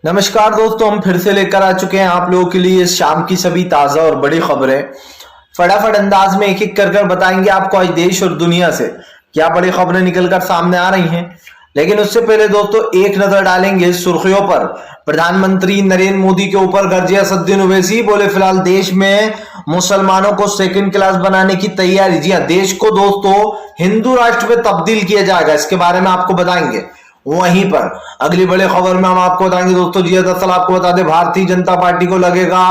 नमस्कार दोस्तों, हम फिर से लेकर आ चुके हैं आप लोगों के लिए इस शाम की सभी ताजा और बड़ी खबरें। फटाफट अंदाज में एक एक कर बताएंगे आपको आज देश और दुनिया से क्या बड़ी खबरें निकलकर सामने आ रही हैं। लेकिन उससे पहले दोस्तों एक नजर डालेंगे सुर्खियों पर। प्रधानमंत्री नरेंद्र मोदी के ऊपर गरजे असदुद्दीन ओवैसी, बोले फिलहाल देश में मुसलमानों को सेकंड क्लास बनाने की तैयारी। जी हाँ, देश को दोस्तों हिंदू राष्ट्र में तब्दील किया जाएगा, इसके बारे में आपको बताएंगे। वहीं पर अगली बड़ी खबर में हम आपको बताएंगे दोस्तों, जी दरअसल आपको बता दें भारतीय जनता पार्टी को लगेगा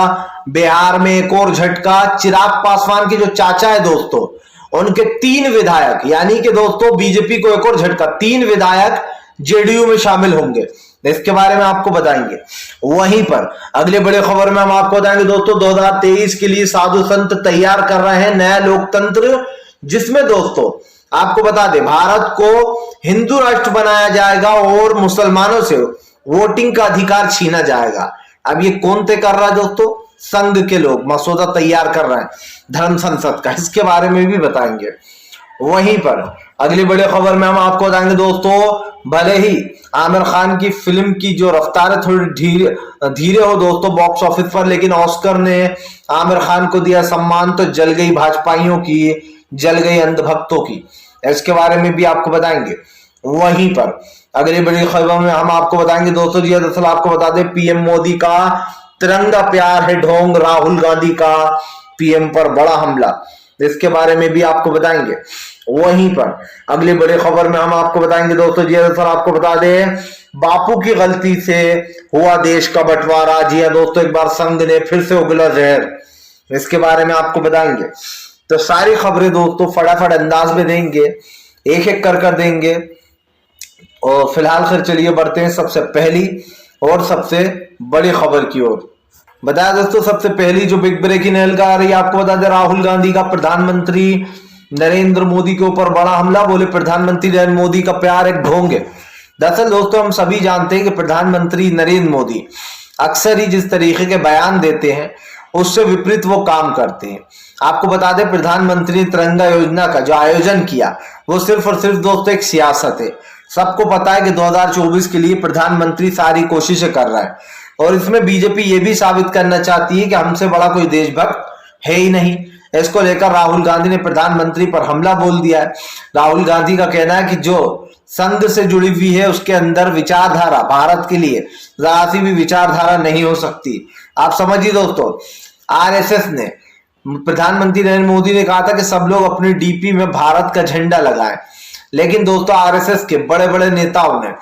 बिहार में एक और झटका। चिराग पासवान के जो चाचा है दोस्तों, उनके 3 विधायक, यानी कि दोस्तों बीजेपी को एक और झटका, 3 विधायक जेडीयू में शामिल होंगे, इसके बारे में आपको बताएंगे। वहीं पर अगली बड़ी खबर में हम आपको बताएंगे दोस्तों 2023 के लिए साधु संत तैयार कर रहे हैं नया लोकतंत्र, जिसमें दोस्तों आपको बता दें भारत को हिंदू राष्ट्र बनाया जाएगा और मुसलमानों से वोटिंग का अधिकार छीना जाएगा। अब ये कौन तय कर रहा है दोस्तों? संघ के लोग मसौदा तैयार कर रहे हैं धर्म संसद का, इसके बारे में भी बताएंगे। वहीं पर अगली बड़ी खबर में हम आपको बताएंगे दोस्तों, भले ही आमिर खान की फिल्म की जो रफ्तार है थोड़ी धीरे हो दोस्तों बॉक्स ऑफिस पर, लेकिन ऑस्कर ने आमिर खान को दिया सम्मान, तो जल गई भाजपाइयों की, जल गई अंधभक्तों की, इसके बारे में भी आपको बताएंगे। वहीं पर अगली बड़ी खबर में हम आपको बताएंगे दोस्तों, जी दरअसल आपको बता दें पीएम मोदी का तिरंगा प्यार है ढोंग, राहुल गांधी का पीएम पर बड़ा हमला, इसके बारे में भी आपको बताएंगे। वहीं पर अगली बड़ी खबर में हम आपको बताएंगे दोस्तों, जी दरअसल आपको बता दें बापू की गलती से हुआ देश का बंटवारा। जी हाँ दोस्तों, एक बार संघ ने फिर से उगला जहर, इसके बारे में आपको बताएंगे। तो सारी खबरें दोस्तों फटाफट अंदाज में देंगे, एक एक कर देंगे। और फिलहाल फिर चलिए बढ़ते हैं सबसे पहली और सबसे बड़ी खबर की ओर। बताया दोस्तों सबसे पहली जो बिग ब्रेकिंग न्यूज़ आ रही है, आपको बता दें राहुल गांधी का प्रधानमंत्री नरेंद्र मोदी के ऊपर बड़ा हमला, बोले प्रधानमंत्री नरेंद्र मोदी का प्यार एक ढोंग है। दरअसल दोस्तों हम सभी जानते हैं कि प्रधानमंत्री नरेंद्र मोदी अक्सर ही जिस तरीके के बयान देते हैं उससे विपरीत वो काम करते हैं। आपको बता दें प्रधानमंत्री तिरंगा योजना का जो आयोजन किया वो सिर्फ और सिर्फ दोस्तों एक सियासत है। सबको पता है कि 2024 के लिए प्रधानमंत्री सारी कोशिशें कर रहा है और इसमें बीजेपी ये भी साबित करना चाहती है कि हमसे बड़ा कोई देशभक्त है ही नहीं। इसको लेकर राहुल गांधी ने प्रधानमंत्री पर हमला बोल दिया है। राहुल गांधी का कहना है कि जो संघ से जुड़ी हुई है उसके अंदर विचारधारा भारत के लिए जरा सी भी विचारधारा नहीं हो सकती। आप समझिए दोस्तों, आरएसएस ने, प्रधानमंत्री नरेंद्र मोदी ने कहा था कि सब लोग अपनी डीपी में भारत का झंडा लगाएं, लेकिन दोस्तों आरएसएस के बड़े बड़े नेताओं ने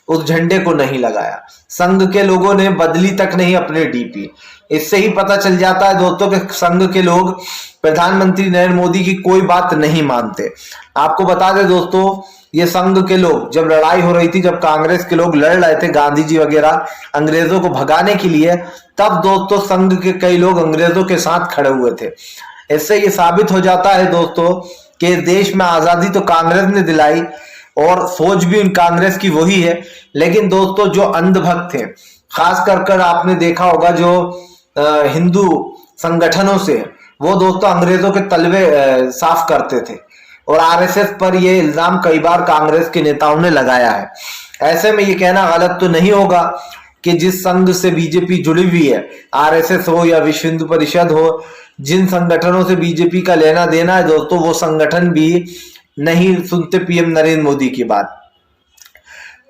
उस झंडे को नहीं लगाया, संघ के लोगों ने बदली तक नहीं अपने डीपी। इससे ही पता चल जाता है दोस्तों कि संघ के लोग प्रधानमंत्री नरेंद्र मोदी की कोई बात नहीं मानते। आपको बता दें दोस्तों, ये संघ के लोग जब लड़ाई हो रही थी, जब कांग्रेस के लोग लड़ रहे थे गांधी जी वगैरह अंग्रेजों को भगाने के लिए, तब दोस्तों संघ के कई लोग अंग्रेजों के साथ खड़े हुए थे। इससे ये साबित हो जाता है दोस्तों कि देश में आजादी तो कांग्रेस ने दिलाई और फौज भी उन कांग्रेस की वही है, लेकिन दोस्तों जो अंधभक्त हैं, खास कर आपने देखा होगा जो हिंदू संगठनों से, वो दोस्तों अंग्रेजों के तलवे साफ करते थे और आरएसएस पर ये इल्जाम कई बार कांग्रेस के नेताओं ने लगाया है। ऐसे में ये कहना गलत तो नहीं होगा कि जिस संघ से बीजेपी जुड़ी हुई है, आरएसएस हो या विश्व हिंदू परिषद हो, जिन संगठनों से बीजेपी का लेना देना है दोस्तों, वो संगठन भी नहीं सुनते पीएम नरेंद्र मोदी की बात।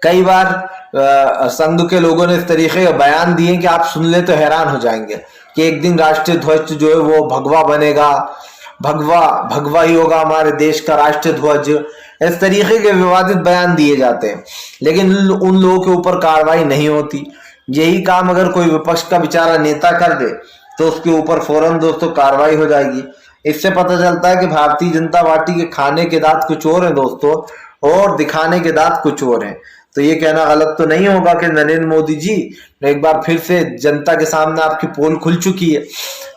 कई बार संघ के लोगों ने इस तरीके के बयान दिए कि आप सुन ले तो हैरान हो जाएंगे कि एक दिन राष्ट्रीय ध्वज जो है वो भगवा बनेगा, भगवा ही होगा हमारे देश का राष्ट्रीय ध्वज। इस तरीके के विवादित बयान दिए जाते हैं, लेकिन उन लोगों के ऊपर कार्रवाई नहीं होती। यही काम अगर कोई विपक्ष का बेचारा नेता कर दे तो उसके ऊपर फौरन दोस्तों कार्रवाई हो जाएगी। इससे पता चलता है कि भारतीय जनता पार्टी के खाने के दांत कुछ और है दोस्तों और दिखाने के दांत कुछ और हैं। तो ये कहना गलत तो नहीं होगा कि नरेंद्र मोदी जी एक बार फिर से जनता के सामने आपकी पोल खुल चुकी है।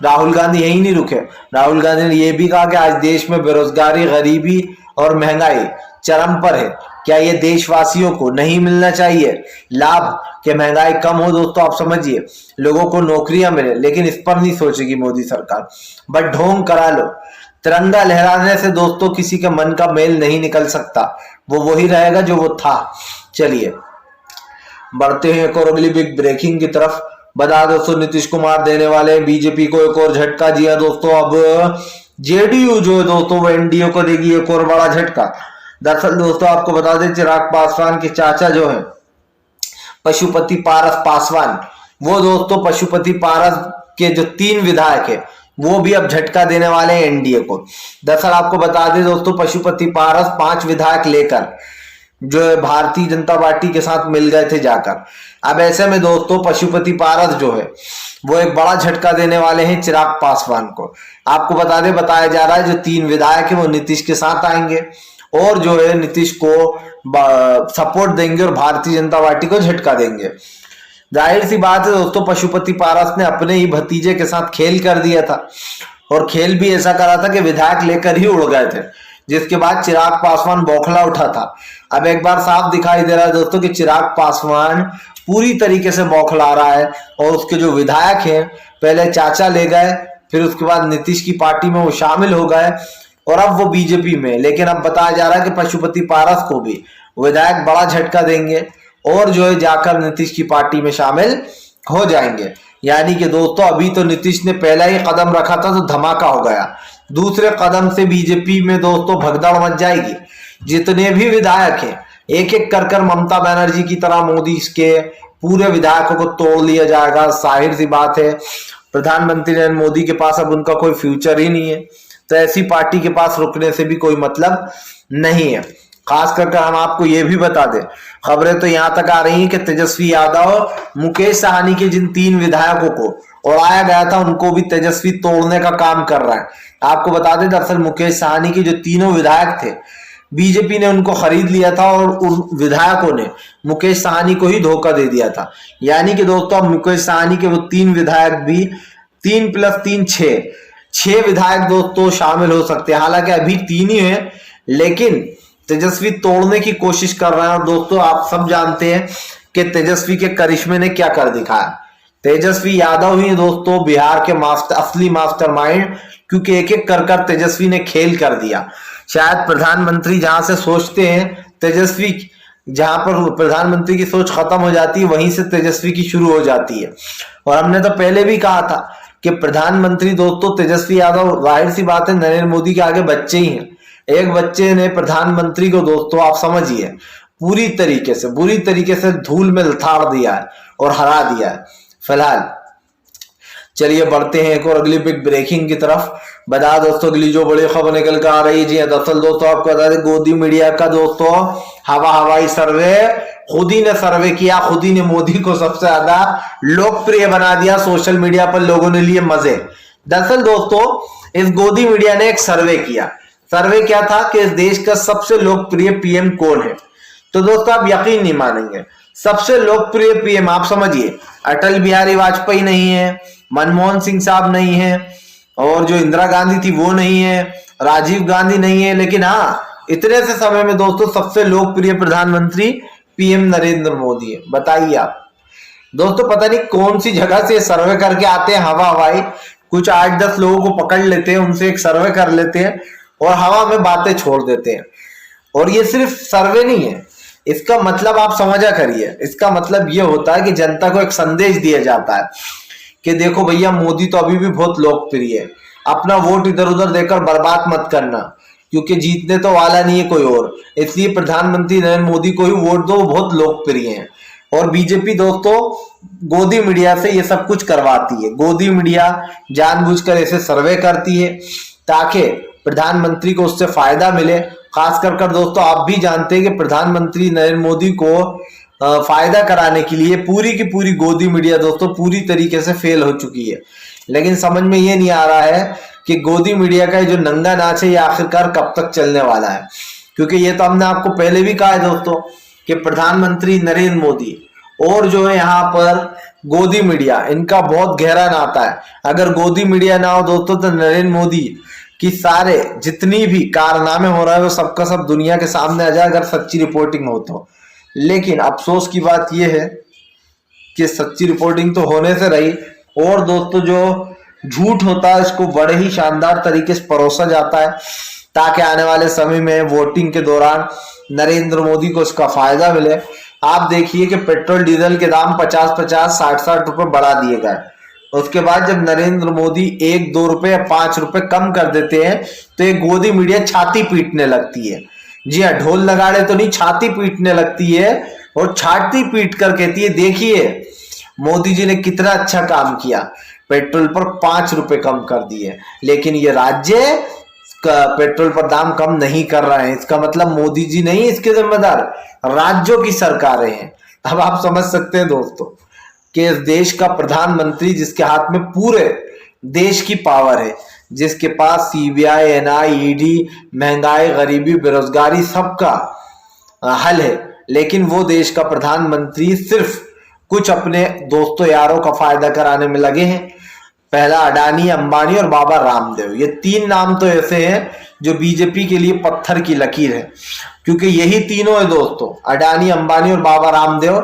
राहुल गांधी यही नहीं रुके, राहुल गांधी ने यह भी कहा कि आज देश में बेरोजगारी, गरीबी और महंगाई चरम पर है। क्या ये देशवासियों को नहीं मिलना चाहिए लाभ कि महंगाई कम हो? दोस्तों आप समझिए, लोगों को नौकरियां मिले, लेकिन इस पर नहीं सोचेगी मोदी सरकार। बट ढोंग करा लो, तिरंगा लहराने से दोस्तों किसी के मन का मेल नहीं निकल सकता, वो वही रहेगा जो वो था। चलिए बढ़ते हैं एक और अगली बिग ब्रेकिंग की तरफ। बता दोस्तों नीतीश कुमार देने वाले हैं बीजेपी को एक और झटका। जी हाँ दोस्तों, अब जेडीयू जो है दोस्तों वो एनडीए को देगी एक और बड़ा झटका। दरअसल दोस्तों आपको बता दें, चिराग पासवान के चाचा जो है पशुपति पारस पासवान, वो दोस्तों पशुपति पारस के जो 3 विधायक है वो भी अब झटका देने वाले हैं एनडीए को। दरअसल आपको बता दें दोस्तों, पशुपति पारस 5 विधायक लेकर जो है भारतीय जनता पार्टी के साथ मिल गए थे जाकर। अब ऐसे में दोस्तों पशुपति पारस जो है वो एक बड़ा झटका देने वाले हैं चिराग पासवान को। आपको बता दें, बताया जा रहा है जो 3 विधायक है वो नीतीश के साथ आएंगे और जो है नीतीश को सपोर्ट देंगे और भारतीय जनता पार्टी को झटका देंगे। जाहिर सी बात है दोस्तों, पशुपति पारस ने अपने ही भतीजे के साथ खेल कर दिया था और खेल भी ऐसा करा था कि विधायक लेकर ही उड़ गए थे, जिसके बाद चिराग पासवान बौखला उठा था। अब एक बार साफ दिखाई दे रहा है दोस्तों कि चिराग पासवान पूरी तरीके से बौखला रहा है और उसके जो विधायक हैं, पहले चाचा ले गए, फिर उसके बाद नीतीश की पार्टी में वो शामिल हो गए और अब वो बीजेपी में। लेकिन अब बताया जा रहा है कि पशुपति पारस को भी विधायक बड़ा झटका देंगे और जो है जाकर नीतीश की पार्टी में शामिल हो जाएंगे। यानी कि दोस्तों अभी तो नीतीश ने पहला ही कदम रखा था तो धमाका हो गया, दूसरे कदम से बीजेपी में दोस्तों भगदड़ मच जाएगी। जितने भी विधायक हैं एक एक कर ममता बनर्जी की तरह मोदी के पूरे विधायकों को तोड़ लिया जाएगा। जाहिर सी बात है, प्रधानमंत्री नरेंद्र मोदी के पास अब उनका कोई फ्यूचर ही नहीं है, तो ऐसी पार्टी के पास रुकने से भी कोई मतलब नहीं है। खास करके हम आपको ये भी बता दें, खबरें तो यहां तक आ रही हैं कि तेजस्वी यादव, मुकेश साहनी के जिन 3 विधायकों को उड़ाया गया था उनको भी तेजस्वी तोड़ने का काम कर रहा है। आपको बता दें, दरअसल मुकेश साहनी के जो 3 विधायक थे, बीजेपी ने उनको खरीद लिया था और उन विधायकों ने मुकेश साहनी को ही धोखा दे दिया था। यानी कि दोस्तों अब मुकेश साहनी के वो 3 विधायक भी 3 + 3 6 विधायक दोस्तों शामिल हो सकते हैं। हालांकि अभी 3 ही है, लेकिन तेजस्वी तोड़ने की कोशिश कर रहे हैं। और दोस्तों आप सब जानते हैं कि तेजस्वी के करिश्मे ने क्या कर दिखाया। तेजस्वी यादव ही दोस्तों बिहार के असली मास्टरमाइंड, क्योंकि एक एक कर तेजस्वी ने खेल कर दिया। शायद प्रधानमंत्री जहां से सोचते हैं तेजस्वी, जहां पर प्रधानमंत्री की सोच खत्म हो जाती है वहीं से तेजस्वी की शुरू हो जाती है। और हमने तो पहले भी कहा था कि प्रधानमंत्री दोस्तों तेजस्वी यादव, जाहिर सी बात है, नरेंद्र मोदी के आगे बच्चे ही हैं। एक बच्चे ने प्रधानमंत्री को दोस्तों आप समझिए बुरी तरीके से धूल में लथाड़ दिया है और हरा दिया है। फिलहाल चलिए बढ़ते हैं एक और अगली बिग ब्रेकिंग की तरफ। बता दोस्तों अगली जो बड़ी खबर निकल कर आ रही है, जी दरअसल दोस्तों आपको बता दें, गोदी मीडिया का दोस्तों हवाई सर्वे, खुद ही ने सर्वे किया, खुद ही ने मोदी को सबसे ज्यादा लोकप्रिय बना दिया। सोशल मीडिया पर लोगों ने लिए मजे। दरअसल दोस्तों इस गोदी मीडिया ने एक सर्वे किया। सर्वे क्या था कि इस देश का सबसे लोकप्रिय पीएम कौन है। तो दोस्तों आप यकीन नहीं मानेंगे, सबसे लोकप्रिय पीएम आप समझिए, अटल बिहारी वाजपेयी नहीं है, मनमोहन सिंह साहब नहीं है, और जो इंदिरा गांधी थी वो नहीं है, राजीव गांधी नहीं है, लेकिन हाँ इतने से समय में दोस्तों सबसे लोकप्रिय प्रधानमंत्री पीएम नरेंद्र मोदी है। बताइए आप दोस्तों, पता नहीं कौन सी जगह से सर्वे करके आते हैं हवाई, कुछ 8-10 लोगों को पकड़ लेते हैं, उनसे एक सर्वे कर लेते हैं और हवा में बातें छोड़ देते हैं। और ये सिर्फ सर्वे नहीं है, इसका मतलब आप समझा करिए, इसका मतलब ये होता है कि जनता को एक संदेश दिया जाता है कि देखो भैया मोदी तो अभी भी बहुत लोकप्रिय है, अपना वोट इधर उधर देकर बर्बाद मत करना, क्योंकि जीतने तो वाला नहीं है कोई और, इसलिए प्रधानमंत्री नरेंद्र मोदी को ही वोट दो, वो बहुत लोकप्रिय है। और बीजेपी दोस्तों गोदी मीडिया से ये सब कुछ करवाती है। गोदी मीडिया जानबूझकर ऐसे सर्वे करती है ताकि प्रधानमंत्री को उससे फायदा मिले। खास कर दोस्तों आप भी जानते हैं कि प्रधानमंत्री नरेंद्र मोदी को फायदा कराने के लिए पूरी की पूरी गोदी मीडिया दोस्तों पूरी तरीके से फेल हो चुकी है। लेकिन समझ में ये नहीं आ रहा है कि गोदी मीडिया का जो नंगा नाच है ये आखिरकार कब तक चलने वाला है, क्योंकि ये तो हमने आपको पहले भी कहा है दोस्तों कि प्रधानमंत्री नरेंद्र मोदी और जो है यहाँ पर गोदी मीडिया, इनका बहुत गहरा नाता है। अगर गोदी मीडिया ना हो दोस्तों तो नरेंद्र मोदी कि सारे जितनी भी कारनामे हो रहा है वो सबका सब दुनिया के सामने आ जाए अगर सच्ची रिपोर्टिंग हो तो। लेकिन अफसोस की बात यह है कि सच्ची रिपोर्टिंग तो होने से रही, और दोस्तों जो झूठ होता है इसको बड़े ही शानदार तरीके से परोसा जाता है ताकि आने वाले समय में वोटिंग के दौरान नरेंद्र मोदी को इसका फायदा मिले। आप देखिए कि पेट्रोल डीजल के दाम 50-50, 60-60 रुपए बढ़ा दिए गए। उसके बाद जब नरेंद्र मोदी 1-2 रुपए या 5 रुपए कम कर देते हैं तो ये गोदी मीडिया छाती पीटने लगती है। जी हाँ, ढोल लगाड़े तो नहीं, छाती पीटने लगती है और छाती पीट कर कहती है देखिए मोदी जी ने कितना अच्छा काम किया, पेट्रोल पर 5 रुपए कम कर दिए। लेकिन ये राज्य पेट्रोल पर दाम कम नहीं कर रहे हैं, इसका मतलब मोदी जी नहीं इसके जिम्मेदार, राज्यों की सरकारें हैं। अब आप समझ सकते हैं दोस्तों कि इस देश का प्रधानमंत्री जिसके हाथ में पूरे देश की पावर है, जिसके पास सीबीआई, एनआई, ईडी, महंगाई, गरीबी, बेरोजगारी सबका हल है, लेकिन वो देश का प्रधानमंत्री सिर्फ कुछ अपने दोस्तों यारों का फायदा कराने में लगे हैं। पहला अडानी, अंबानी और बाबा रामदेव, ये 3 नाम तो ऐसे हैं जो बीजेपी के लिए पत्थर की लकीर है, क्योंकि यही तीनों है दोस्तों, अडानी, अंबानी और बाबा रामदेव,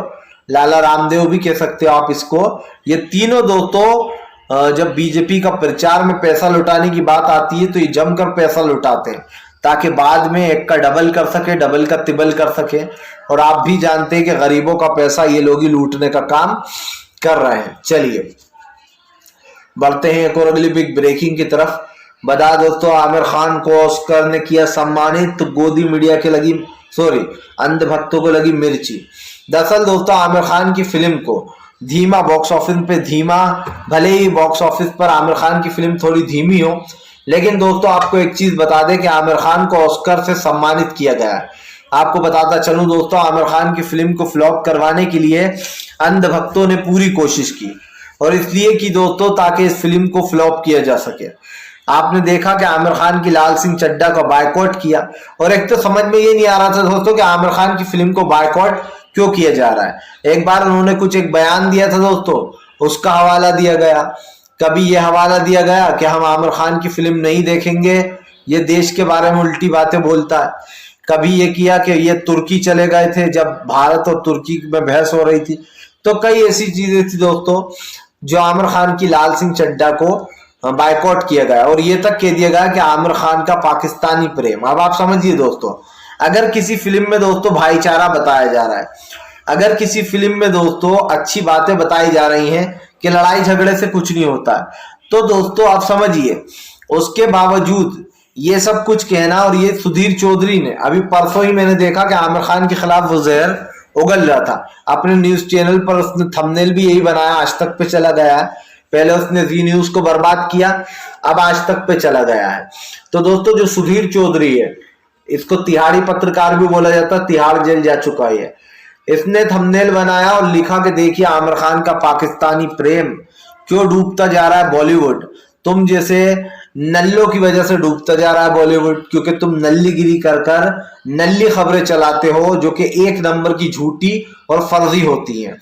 लाला रामदेव भी कह सकते हो आप इसको। ये तीनों दोस्तों जब बीजेपी का प्रचार में पैसा लुटाने की बात आती है तो ये जमकर पैसा लुटाते हैं ताकि बाद में एक का डबल कर सके, डबल का तिबल कर सके। और आप भी जानते हैं कि गरीबों का पैसा ये लोग ही लूटने का काम कर रहे हैं। चलिए बढ़ते हैं एक और अगली बिग ब्रेकिंग की तरफ। बता दोस्तों, आमिर खान को ऑस्कर ने किया सम्मानित, तो गोदी मीडिया के लगी अंधभक्तों को लगी मिर्ची। दरअसल दोस्तों आमिर खान की फिल्म को धीमा बॉक्स ऑफिस पे धीमा, भले ही बॉक्स ऑफिस पर आमिर खान की फिल्म थोड़ी धीमी हो, लेकिन दोस्तों आपको एक चीज बता दें कि आमिर खान को ऑस्कर से सम्मानित किया गया है। आपको बताता चलूं दोस्तों, आमिर खान की फिल्म को फ्लॉप करवाने के लिए अंधभक्तों ने पूरी कोशिश की, और इसलिए कि दोस्तों ताकि इस फिल्म को फ्लॉप किया जा सके। आपने देखा कि आमिर खान की लाल सिंह चड्ढा का बायकॉट किया, और एक तो समझ में ये नहीं आ रहा था दोस्तों कि आमिर खान की फिल्म को बायकॉट क्यों किया जा रहा है। एक बार उन्होंने कुछ एक बयान दिया था दोस्तों, उसका हवाला दिया गया। कभी ये हवाला दिया गया कि हम आमिर खान की फिल्म नहीं देखेंगे, ये देश के बारे में उल्टी बातें बोलता है। कभी ये किया कि ये तुर्की चले गए थे जब भारत और तुर्की में बहस हो रही थी। तो कई ऐसी चीजें थी दोस्तों जो आमिर खान की लाल सिंह चड्ढा को बायकॉट किया गया, और ये तक कह दिया गया कि आमिर खान का पाकिस्तानी प्रेम। अब आप समझिए दोस्तों, अगर किसी फिल्म में दोस्तों भाईचारा बताया जा रहा है, अगर किसी फिल्म में दोस्तों अच्छी बातें बताई जा रही हैं कि लड़ाई झगड़े से कुछ नहीं होता है, तो दोस्तों आप समझिए उसके बावजूद ये सब कुछ कहना। और ये सुधीर चौधरी ने अभी परसों ही मैंने देखा कि आमिर खान के खिलाफ वो जहर उगल रहा था अपने न्यूज चैनल पर, उसने थंबनेल भी यही बनाया, आज तक पे चला गया है। पहले उसने जी न्यूज को बर्बाद किया, अब आज तक पे चला गया है। तो दोस्तों जो सुधीर चौधरी है, इसको तिहाड़ी पत्रकार भी बोला जाता है, तिहाड़ जेल जा चुका है। इसने थंबनेल बनाया और लिखा कि देखिए आमिर खान का पाकिस्तानी प्रेम क्यों डूबता जा रहा है बॉलीवुड, तुम जैसे नल्लों की वजह से डूबता जा रहा है बॉलीवुड, क्योंकि तुम नल्लीगिरी कर कर नल्ली खबरें चलाते हो जो कि 1 नंबर की झूठी और फर्जी होती हैं।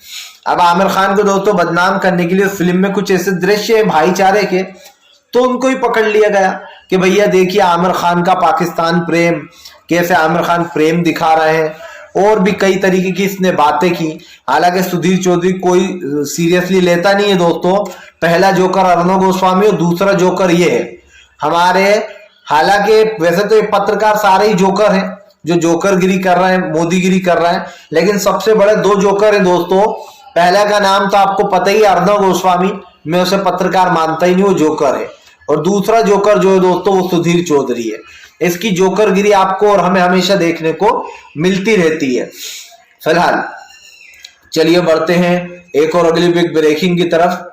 अब आमिर खान को दोस्तों बदनाम करने के लिए फिल्म में कुछ ऐसे दृश्य है भाईचारे के, तो उनको ही पकड़ लिया गया कि भैया देखिए आमिर खान का पाकिस्तान प्रेम, कैसे आमिर खान प्रेम दिखा रहे हैं। और भी कई तरीके की इसने बातें की। हालांकि सुधीर चौधरी कोई सीरियसली लेता नहीं है दोस्तों। पहला जोकर अर्णव गोस्वामी और दूसरा जोकर ये है हमारे, हालांकि वैसे तो ये पत्रकार सारे ही जोकर हैं जो जोकरगिरी कर रहे हैं, मोदीगिरी कर रहे हैं, लेकिन सबसे बड़े 2 जोकर हैं दोस्तों। पहला का नाम तो आपको पता ही है, अर्णव गोस्वामी, मैं उसे पत्रकार मानता ही नहीं, वो जोकर है। और दूसरा जोकर जो है दोस्तों वो सुधीर चौधरी है। इसकी जोकरगिरी आपको और हमें हमेशा देखने को मिलती रहती है। फिलहाल चलिए बढ़ते हैं एक और अगली बिग ब्रेकिंग की तरफ।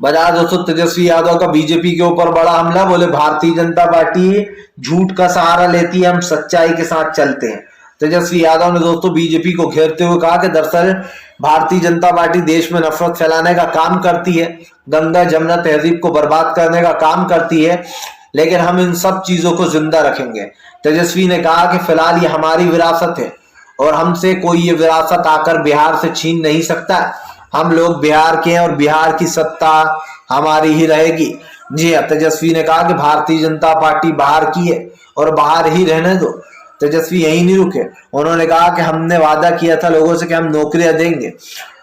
बता दोस्तों, तेजस्वी यादव का बीजेपी के ऊपर बड़ा हमला। बोले भारतीय जनता पार्टी झूठ का सहारा लेती है, हम सच्चाई के साथ चलते हैं। तेजस्वी यादव ने दोस्तों बीजेपी को घेरते हुए कहा कि दरअसल भारतीय जनता पार्टी देश में नफरत फैलाने का काम करती है, गंगा जमुना तहजीब को बर्बाद करने का काम करती है, लेकिन हम इन सब चीजों को जिंदा रखेंगे। तेजस्वी ने कहा कि फिलहाल ये हमारी विरासत है और हमसे कोई ये विरासत आकर बिहार से छीन नहीं सकता। हम लोग बिहार के हैं और बिहार की सत्ता हमारी ही रहेगी। जी हाँ, तेजस्वी ने कहा कि भारतीय जनता पार्टी बाहर की है और बाहर ही रहने दो। तेजस्वी यही नहीं रुके, उन्होंने कहा कि हमने वादा किया था लोगों से कि हम नौकरियां देंगे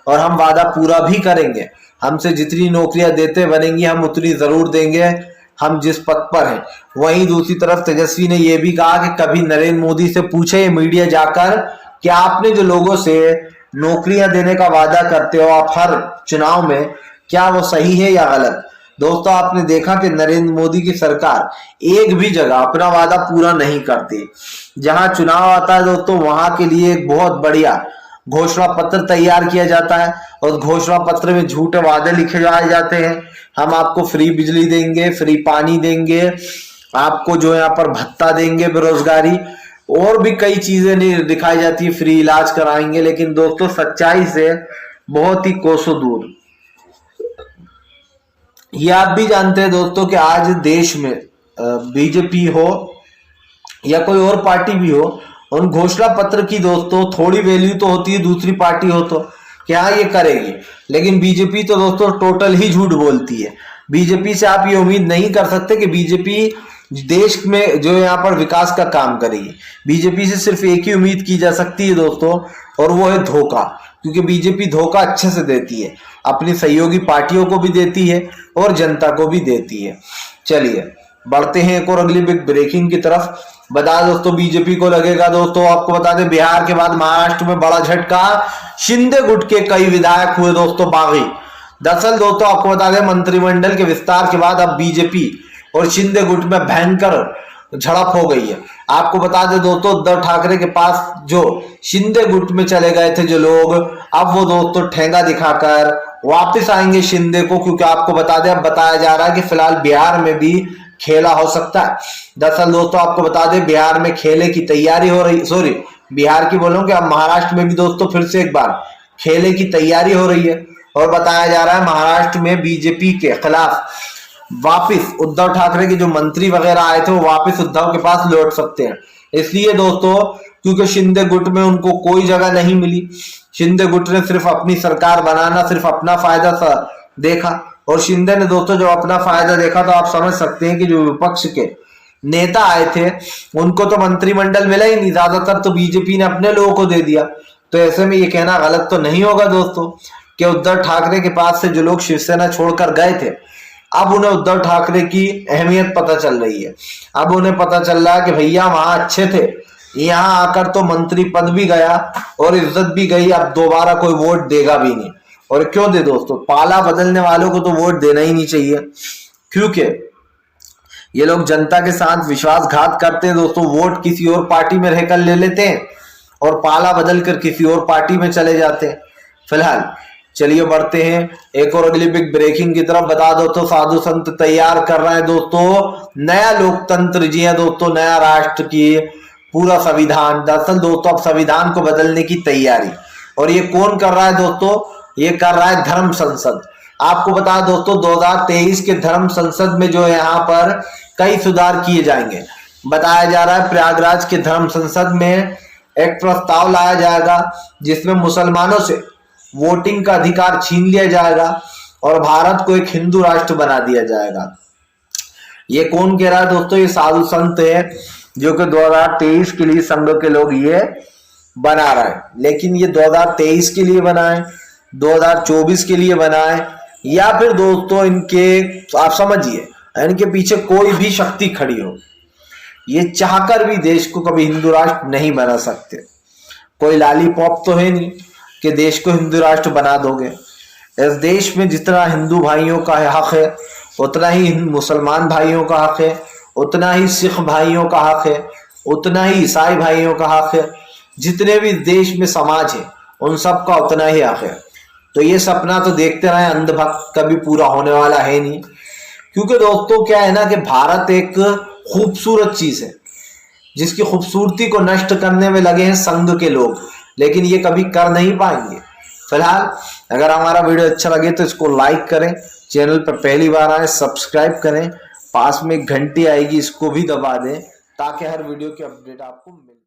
और हम वादा पूरा भी करेंगे। हमसे जितनी नौकरियां देते बनेंगी हम उतनी जरूर देंगे, हम जिस पद पर हैं। वहीं दूसरी तरफ तेजस्वी ने यह भी कहा कि कभी नरेंद्र मोदी से पूछे मीडिया जाकर कि आपने जो लोगों से नौकरियां देने का वादा करते हो आप हर चुनाव में, क्या वो सही है या गलत। दोस्तों आपने देखा कि नरेंद्र मोदी की सरकार एक भी जगह अपना वादा पूरा नहीं करती। जहां चुनाव आता है दोस्तों वहां के लिए एक बहुत बढ़िया घोषणा पत्र तैयार किया जाता है और घोषणा पत्र में झूठे वादे लिखे जाते हैं। हम आपको फ्री बिजली देंगे, फ्री पानी देंगे, आपको जो यहाँ पर भत्ता देंगे, बेरोजगारी और भी कई चीजें नहीं दिखाई जाती है, फ्री इलाज कराएंगे। लेकिन दोस्तों सच्चाई से बहुत ही कोसों दूर। ये आप भी जानते हैं दोस्तों कि आज देश में बीजेपी हो या कोई और पार्टी भी हो, उन घोषणा पत्र की दोस्तों थोड़ी वैल्यू तो होती है दूसरी पार्टी हो तो क्या ये करेगी। लेकिन बीजेपी तो दोस्तों टोटल ही झूठ बोलती है। बीजेपी से आप ये उम्मीद नहीं कर सकते कि बीजेपी देश में जो यहाँ पर विकास का काम करेगी। बीजेपी से सिर्फ एक ही उम्मीद की जा सकती है दोस्तों, और वो है धोखा। क्योंकि बीजेपी धोखा अच्छे से देती है, अपनी सहयोगी पार्टियों को भी देती है और जनता को भी देती है। चलिए बढ़ते हैं एक और अगली बिग ब्रेकिंग की तरफ। बता दोस्तों बीजेपी को लगेगा दोस्तों, आपको बता दें बिहार के बाद महाराष्ट्र में बड़ा झटका, शिंदे गुट के कई विधायक हुए दोस्तों बागी। दरअसल दोस्तों आपको बता दें मंत्रिमंडल के विस्तार के बाद अब बीजेपी और शिंदे गुट में भयंकर झड़प हो गई है। आपको बता दें दोस्तों उद्धव ठाकरे के पास जो शिंदे गुट में चले गए थे जो लोग, अब वो दोस्तों ठेंगा दिखाकर वापस आएंगे शिंदे को। क्योंकि आपको बता दें अब बताया जा रहा है कि फिलहाल बिहार में भी खेला हो सकता है। दरअसल दोस्तों आपको बता दें बिहार में खेले की तैयारी हो रही, सॉरी बिहार की बोलूं कि अब महाराष्ट्र में भी दोस्तों फिर से एक बार खेले की तैयारी हो रही है। और बताया जा रहा है महाराष्ट्र में बीजेपी के खिलाफ वापिस उद्धव ठाकरे के जो मंत्री वगैरह आए थे वो वापिस उद्धव के पास लौट सकते हैं। इसलिए दोस्तों क्योंकि शिंदे गुट में उनको कोई जगह नहीं मिली, शिंदे गुट ने सिर्फ अपनी सरकार बनाना, सिर्फ अपना फायदा देखा। और शिंदे ने दोस्तों जो अपना फायदा देखा तो आप समझ सकते हैं कि जो विपक्ष के नेता आए थे उनको तो मंत्रिमंडल मिला ही नहीं, ज्यादातर तो बीजेपी ने अपने लोगों को दे दिया। तो ऐसे में ये कहना गलत तो नहीं होगा दोस्तों कि उद्धव ठाकरे के पास से जो लोग शिवसेना छोड़कर गए थे अब उन्हें उद्धव ठाकरे की अहमियत पता चल रही है। अब उन्हें पता चल रहा है कि भैया वहां अच्छे थे, यहाँ आकर तो मंत्री पद भी गया और इज्जत भी गई, अब दोबारा कोई वोट देगा भी नहीं। और क्यों दे दोस्तों, पाला बदलने वालों को तो वोट देना ही नहीं चाहिए, क्योंकि ये लोग जनता के साथ विश्वासघात करते हैं दोस्तों। वोट किसी और पार्टी में रहकर ले लेते हैं और पाला बदल कर किसी और पार्टी में चले जाते हैं। फिलहाल चलिए बढ़ते हैं एक और अगली बिग ब्रेकिंग की तरफ। बता दो तो साधु संत तैयार कर रहे हैं दोस्तों नया लोकतंत्र, जी है दोस्तों, नया राष्ट्र की पूरा संविधान। दरअसल दोस्तों अब संविधान को बदलने की तैयारी, और ये कौन कर रहा है दोस्तों, ये कर रहा है धर्म संसद। आपको बता दोस्तों 2023 के धर्म संसद में जो है यहाँ पर कई सुधार किए जाएंगे। बताया जा रहा है प्रयागराज के धर्म संसद में एक प्रस्ताव लाया जाएगा जिसमें मुसलमानों से वोटिंग का अधिकार छीन लिया जाएगा और भारत को एक हिंदू राष्ट्र बना दिया जाएगा। ये कौन कह रहा है दोस्तों, ये साधु संत है जो कि 2023 के लिए संघ के लोग ये बना रहे हैं। लेकिन ये 2023 के लिए बनाए, 2024 के लिए बनाए, या फिर दोस्तों इनके आप समझिए इनके पीछे कोई भी शक्ति खड़ी हो, ये चाहकर भी देश को कभी हिंदू राष्ट्र नहीं बना सकते। कोई लालीपॉप तो है नहीं कि देश को हिंदू राष्ट्र बना दोगे। इस देश में जितना हिंदू भाइयों का हक है उतना ही मुसलमान भाइयों का हक है, उतना ही सिख भाइयों का हक है, उतना ही ईसाई भाइयों का हक है। जितने भी देश में समाज है उन सब का उतना ही हक है। तो ये सपना तो देखते रहे अंधभक्त, कभी पूरा होने वाला है नहीं। क्योंकि दोस्तों क्या है ना कि भारत एक खूबसूरत चीज है जिसकी खूबसूरती को नष्ट करने में लगे हैं संघ के लोग, लेकिन ये कभी कर नहीं पाएंगे। फिलहाल अगर हमारा वीडियो अच्छा लगे तो इसको लाइक करें, चैनल पर पहली बार आए सब्सक्राइब करें, पास में एक घंटी आएगी इसको भी दबा दें ताकि हर वीडियो की अपडेट आपको मिले।